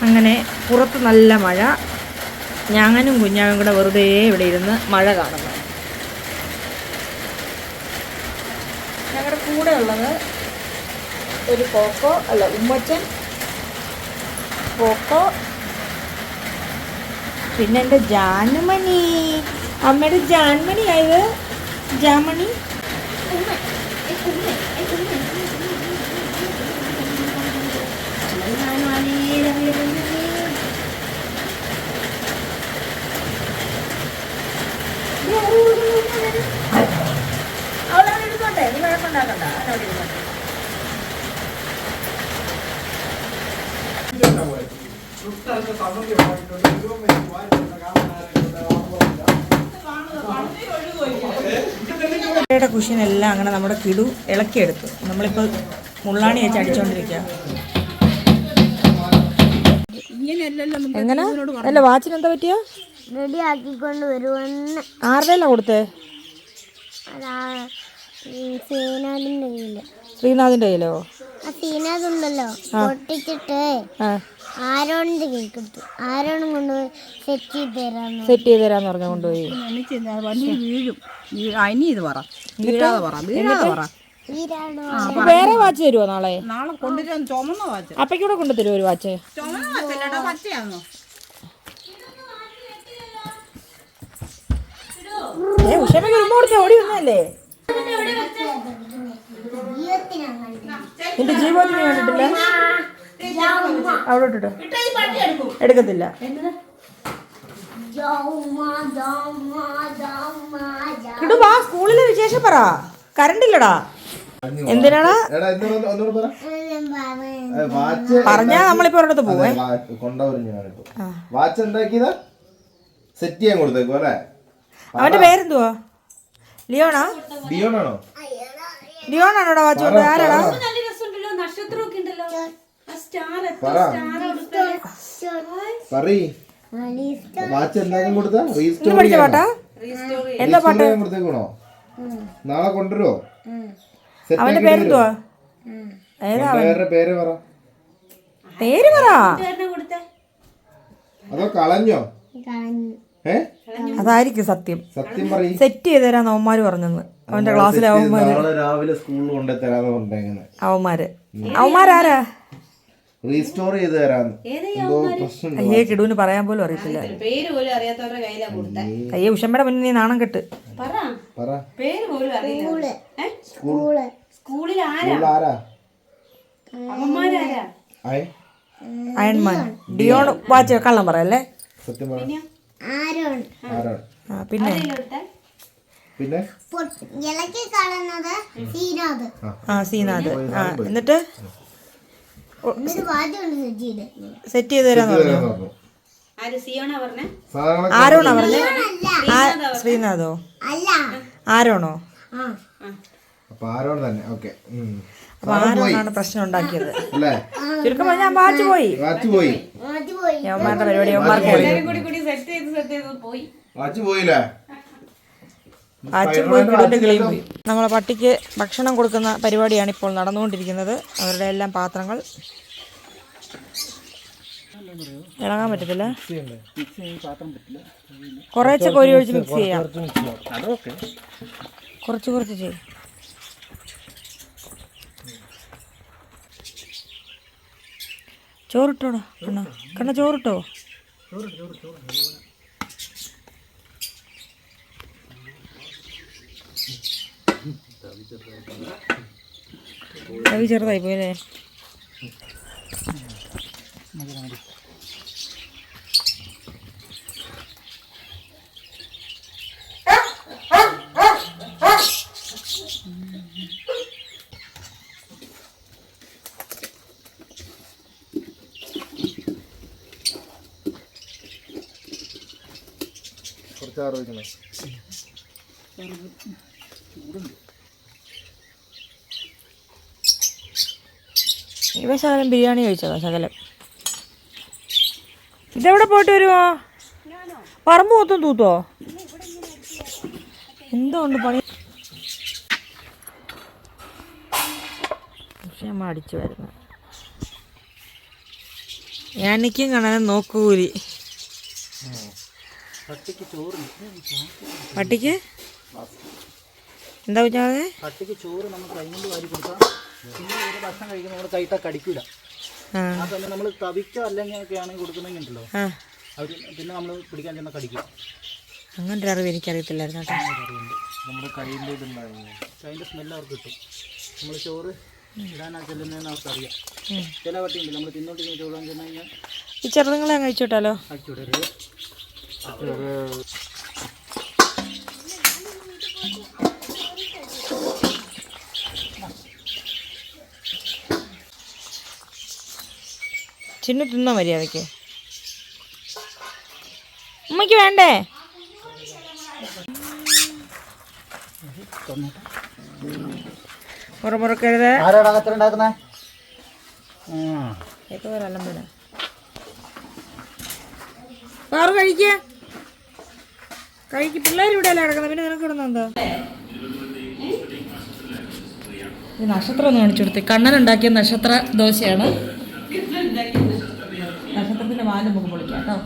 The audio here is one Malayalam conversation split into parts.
അങ്ങനെ പുറത്ത് നല്ല മഴ. ഞാനും കുഞ്ഞാവും കൂടെ വെറുതെ ഇവിടെ ഇരുന്ന് മഴ കാണുന്നു. ഞങ്ങളുടെ കൂടെ ഉള്ളത് ഒരു ഉമ്മച്ചൻ, കോക്കോ, പിന്നെ എൻ്റെ ജാനുമണി, അമ്മയുടെ ജാൻമണി ആയത് ജാമണി. അവളവിടെ ഇരുന്നോട്ടെ, നീ വഴക്കുണ്ടാക്കണ്ട. അവനവിടെ ഇരുന്നോട്ടെ. കുഷ്യനെല്ലാം അങ്ങനെ നമ്മുടെ കിടു ഇളക്കിയെടുത്തു. നമ്മളിപ്പോൾ മുള്ളാണി വെച്ച് അടിച്ചോണ്ടിരിക്കുക. എങ്ങനെ അല്ല വാച്ചിന് എന്താ പറ്റിയോ? റെഡി ആക്കിക്കൊണ്ട് വരുവന്ന്. ആരുടെയല്ല കൊടുത്തേ? ശ്രീനാഥിന്റെ കയ്യിലോ? ശ്രീനാഥ് ഉണ്ടല്ലോ, പൊട്ടിച്ചിട്ട് ആരോണിന്റെ കൈ കൊടുത്തു. ആരോണം കൊണ്ടുപോയി സെറ്റ് ചെയ്ത് തരാന്ന് പറഞ്ഞ കൊണ്ടുപോയി. വേറെ വാച്ച് തരുമോ നാളെ? അപ്പയ്ക്കൂടെ കൊണ്ടു തരുമോ ഒരു വാച്ച്? ഉഷമ്മയ്ക്ക് ഉമ്മ കൊടുത്ത ഓടി വന്നല്ലേ? എന്റെ ജീവിതത്തിന് കണ്ടിട്ടില്ല. അവിടെ ഇട്ടിട്ട് എടുക്കത്തില്ല. കിടുവാ, സ്കൂളിലെ വിശേഷം പറ. കറണ്ടില്ലടാ. എന്തിനാടാ പറഞ്ഞാ നമ്മളിപ്പോ ഒരിടത്ത് പോവേ. വാച്ച് എന്താക്കിയതാ? സെറ്റ് ചെയ്യാൻ കൊടുത്തേക്കോ അല്ലേ? അവന്റെ പേരെന്തുവാ? ലിയോണാ? ഡിയോണാണോ? ഡിയോണാണോടാ വാച്ച് കൊടുത്തത്? ആരാടാ? വാച്ച് എന്തായാലും കൊടുത്താ പാട്ടാ? എന്താ പാട്ട് കൊടുത്തേക്കണോ? നാളെ കൊണ്ടുവരുമോ? അവന്റെ പേരെന്തുവാ? പേര് പറ. പേര് പറ. അതോ കളഞ്ഞോ? അതായിരിക്കും സത്യം. സത്യം പറയും. സെറ്റ് ചെയ്ത് തരാന്ന് അവന്മാര് പറഞ്ഞെന്ന്. അവന്റെ ക്ലാസ്സിലെ അവന്മാര് രാവിലെ സ്കൂളിൽ കൊണ്ടുതരാന്ന് പറഞ്ഞേങ്ങനെ. അവന്മാരാരാ? റീസ്റ്റോർ ചെയ്ത് തരാന്ന്. അയ്യേ, കിടുവിന് പറയാൻ പോലും അറിയത്തില്ല. അയ്യേ, ഉഷമ്മയുടെ മുന്നിൽ നീ നാണം കെട്ട്. അയൺമാൻ. ഡിയോൺ വാച്ച് കള്ളം പറയല്ലേ? സത്യം പറ. പിന്നെ സീനാഥ്. എന്നിട്ട് സെറ്റ് ചെയ്ത് തരാന്ന് പറഞ്ഞു. ആരോണോ പറഞ്ഞേ? ശ്രീനാഥോ? ആരോണോ? അപ്പൊ ആരോണാണ് പ്രശ്നം ഉണ്ടാക്കിയത്. ചുരുക്കം പറഞ്ഞാൽ വാച്ച് പോയി. യവന്മാരുടെ പരിപാടി യവന്മാർക്ക് നമ്മളെ പട്ടിക്ക് ഭക്ഷണം കൊടുക്കുന്ന പരിപാടിയാണ് ഇപ്പോൾ നടന്നുകൊണ്ടിരിക്കുന്നത്. അവരുടെ എല്ലാം പാത്രങ്ങൾ ഇളകാൻ പറ്റത്തില്ല. കുറേശ്ശെ കോരി ഒഴിച്ച് മിക്സ് ചെയ്യാം. കുറച്ച് ചെയ്യും. ചോറിട്ടോടാ കണ്ണ, ചോറിട്ടോ. കവി ചെറുതായി പോയല്ലേ? ഇവ ശകലം ബിരിയാണി കഴിച്ചതാ. ശകലം. ഇതെവിടെ പോയിട്ട് വരുമോ? പറമ്പ് മൊത്തം തൂത്തോ? എന്തോ ഉണ്ട് പണി. പക്ഷെ അമ്മ അടിച്ചു വരുന്നു. ഞാനിക്കും കാണാൻ നോക്കൂലി. പട്ടിക്ക് എന്താ വെച്ചാൽ പട്ടിക്ക് ചോറ് നമ്മൾ കൈ കൊണ്ട് വാരി കൊടുക്കാം. പിന്നെ ഒരു ഭക്ഷണം കഴിക്കുമ്പോൾ നമ്മൾ കൈട്ടാ കടിക്കൂല. ആ സമയം നമ്മൾ തവിക്കോ അല്ലെങ്കിൽ ഒക്കെ ആണെങ്കിൽ കൊടുക്കുന്നെങ്കിൽ ഉണ്ടല്ലോ അവർ പിന്നെ നമ്മൾ പിടിക്കാൻ ചെന്നാൽ കടിക്കും. അങ്ങനെ ഒരു അറിവ് എനിക്കറിയത്തില്ലായിരുന്നു കേട്ടോ. നമ്മുടെ കയ്യിൻ്റെ ഇതുണ്ടായിരുന്നു, കൈൻ്റെ സ്മെല്ല് അവർക്ക് കിട്ടും. നമ്മൾ ചോറ് ഇടാനാ ചെല്ലുന്നതെന്ന് അവർക്കറിയാം. ചില പട്ടിയുണ്ട് നമ്മൾ തിന്നോണ്ടിരിക്കുന്ന ചോറാൻ ചെന്ന് കഴിഞ്ഞാൽ ഈ ചെറുതുങ്ങളെ അങ്ങ് കഴിച്ചോട്ടാലോ. അടിച്ചുവിടരുത്. ചിന്നു തിന്നോ മര്യാദയ്ക്ക്? ഉമ്മയ്ക്ക് വേണ്ടേ? മുറമുറക്കരുത്. ആരാടാ കത്തറുണ്ടാക്കുന്നേ? പാറു കഴിക്ക്. പിള്ളേർ ഇവിടെ അല്ല കിടക്കുന്നത്, പിന്നെ നിനക്ക് കിടന്നെന്താ? നക്ഷത്രം ഒന്ന് കാണിച്ചു കൊടുത്തേ. കണ്ണനുണ്ടാക്കിയ നക്ഷത്ര ദോശയാണ്. നക്ഷത്രത്തിന്റെ വാല് നമുക്ക് പൊളിക്കാം കേട്ടോ.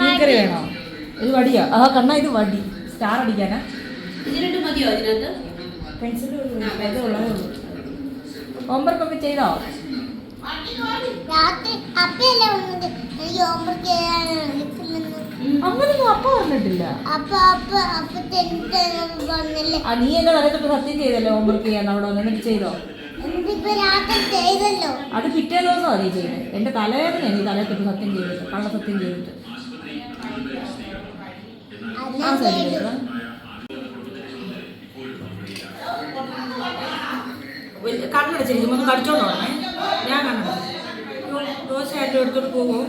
മീൻകറി വേണോ? ഇത് വടിയാ? ആ കണ്ണ ഇത് വടി. സ്റ്റാർ അടിക്കാനാ? പെൻസിൽ ഹോംവർക്കൊക്കെ ചെയ്തോ? അങ്ങനൊന്നും അപ്പ പറഞ്ഞിട്ടില്ല. നീ എന്നെ തലത്തൊട്ട് സത്യം ചെയ്തല്ലോ ഹോംവർക്ക് ചെയ്യാൻ അവിടെ വന്നിട്ട് ചെയ്തോ? അത് പിറ്റേ ദിവസം നീ ചെയ്തത്. എന്റെ തലവേദന നീ തലത്തൊട്ട് സത്യം ചെയ്തിട്ട്, കള്ള സത്യം ചെയ്തിട്ട്. കണ്ണടച്ചിരിക്കും, ഒന്ന് കടിച്ചോണ്ട് പോകണേ. ഞാൻ കണ്ണടച്ചു. ദോശ ആയിട്ട് എടുത്തോട്ട് പോകുമോ?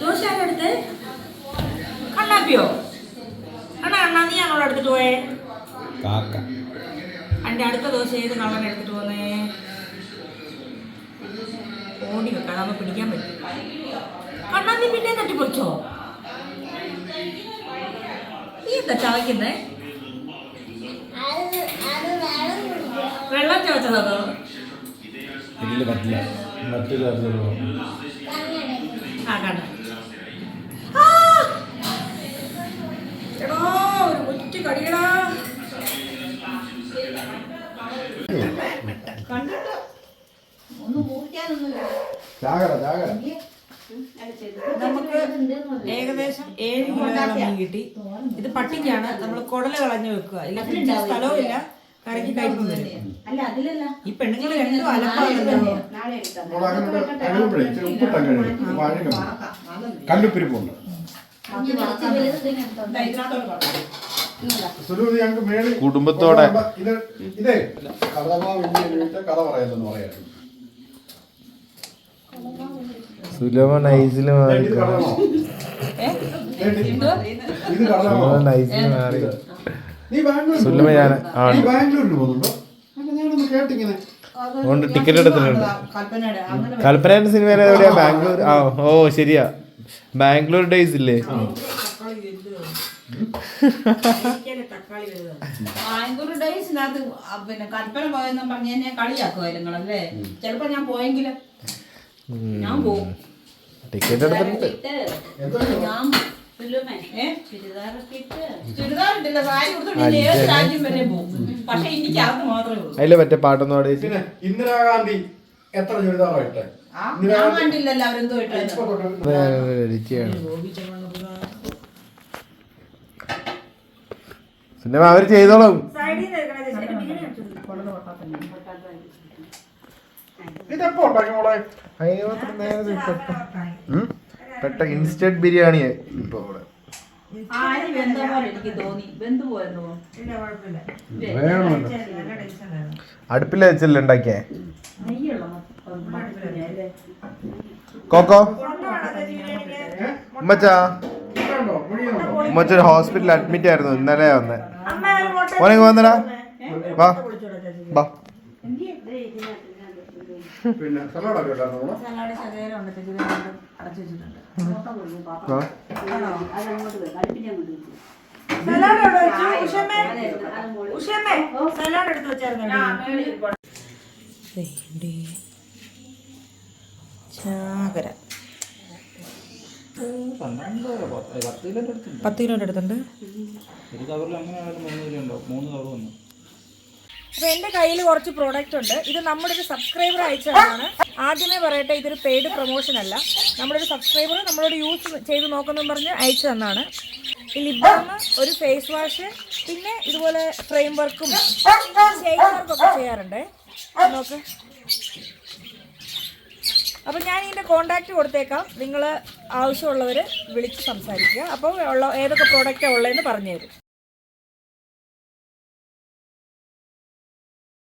ദോശ ആയിട്ട് എടുത്ത് കണ്ണാപ്പിയോ? കണ്ണാ നീ അങ്ങോട്ട് എടുത്തിട്ട് പോയേ. അതിന്റെ അടുത്ത ദോശ ഏത് കള്ളനെ എടുത്തിട്ട് പോന്നേ? ഓടി വെക്കാം, നമ്മൾ പിടിക്കാൻ പറ്റും. കണ്ണാ നീ പിന്നെ തട്ടിപ്പൊളിച്ചോ? നീ എന്താ ചവയ്ക്കുന്നേ? വെള്ളം ചവച്ചതോ? ആ കണ്ണ എടോ ഒരു ഒറ്റ കടിയടാ. കണ്ടിട്ട് ഒന്നും മുറിക്കാനൊന്നുമില്ല. നമുക്ക് ഏകദേശം 7 കിലോയോളം മീൻ കിട്ടി. ഇത് പട്ടിക്കാണ്. നമ്മൾ കുടല് കളഞ്ഞു വെക്കുക, ഇല്ല സ്ഥലവും ഇല്ല, കറക്കി കഴിക്കും വരും. ഈ പെണ്ണുങ്ങൾ രണ്ടും അലപ്പാണല്ലോ. കല്ലുപ്പിരിപ്പുണ്ട്. കുടുംബത്തോടെ ഇതേ കഥ പറയുന്നു പറയാം. സുലഭ നൈസില് മാറി. ടിക്കറ്റ് എടുത്തിട്ടുണ്ട്. കൽപ്പനയുടെ സിനിമ എവിടെയാ? ബാംഗ്ലൂർ. ആ ഓ ശരിയാ, ബാംഗ്ലൂർ ഡേയ്സ് ഇല്ലേ? ബാംഗ്ലൂർ ഡേയ്സിനകത്ത് പിന്നെ കൽപ്പന പോയെന്നും പറഞ്ഞ് എന്നെ കളിയാക്കുമായിരുന്നു നിങ്ങളല്ലേ. ചിലപ്പോ ഞാൻ പോയെങ്കിലും ഞാൻ പോവും. ടിക്കറ്റ് എടുത്തിട്ടുണ്ട്. ചുരിദാറിട്ടില്ല, സാരി കൊടുത്തിട്ട് ഏത് രാജ്യം വരെ പോകും. പക്ഷെ എനിക്ക് അത് മാത്രമേ ഉള്ളൂ. അതിലെ മറ്റേ പാട്ടൊന്നും അവിടെ ഇന്ദിരാഗാന്ധി എത്ര ചുരിദാറായിട്ടെ? ഞാൻ കണ്ടില്ലല്ലോ അവരെന്തോ ഇട്ടു. സിനിമ അവര് ചെയ്തോളും. ഇതെപ്പോ ഉണ്ടാക്കി മോളെ? പെട്ട ഇൻസ്റ്റന്റ് ബിരിയാണി ഇപ്പൊ ഇവിടെ. അടുപ്പിൽ വെച്ചല്ലേ ഉണ്ടാക്കിയേ? കോക്കോ ഉമ്മച്ചാ, ഉമ്മച്ചൊരു ഹോസ്പിറ്റലിൽ അഡ്മിറ്റ് ആയിരുന്നു, ഇന്നലെ വന്നേ. മോനെ വന്നടാ, വാ വാ. പിന്നെ സലാഡൊക്കെ ഉണ്ടായിരുന്നു. ഉഷമ്മേ സലാഡ് എടുത്ത് വെച്ചായിരുന്നു. ചാകര 10 കിലോന്റെ അടുത്തുണ്ട്. 10 കിലോന്റെ അടുത്തുണ്ട്. ഒരു കവറിൽ അങ്ങനെയാണെങ്കിലും 3 കിലോ ഉണ്ടാവും. 3 കവർ വന്നു. അപ്പോൾ എൻ്റെ കയ്യിൽ കുറച്ച് പ്രോഡക്റ്റ് ഉണ്ട്. ഇത് നമ്മുടെ ഒരു സബ്സ്ക്രൈബർ അയച്ചതാണ്. ആദ്യമേ പറയട്ടെ, ഇതൊരു പെയ്ഡ് പ്രൊമോഷൻ അല്ല. നമ്മുടെ ഒരു സബ്സ്ക്രൈബർ നമ്മളോട് യൂസ് ചെയ്ത് നോക്കുന്നെന്ന് പറഞ്ഞ് അയച്ചു തന്നാണ്. ഈ ലിപ് ബാം, ഒരു ഫേസ് വാഷ്, പിന്നെ ഇതുപോലെ ഫ്രെയിം വർക്കും ഷെയ്ഡ് വർക്കൊക്കെ ചെയ്യാറുണ്ട്. നോക്ക്. അപ്പോൾ ഞാൻ ഇതിൻ്റെ കോൺടാക്റ്റ് കൊടുത്തേക്കാം. നിങ്ങൾ ആവശ്യമുള്ളവർ വിളിച്ച് സംസാരിക്കുക. അപ്പോൾ ഏതൊക്കെ പ്രോഡക്റ്റാണ് ഉള്ളതെന്ന് പറഞ്ഞു തരും.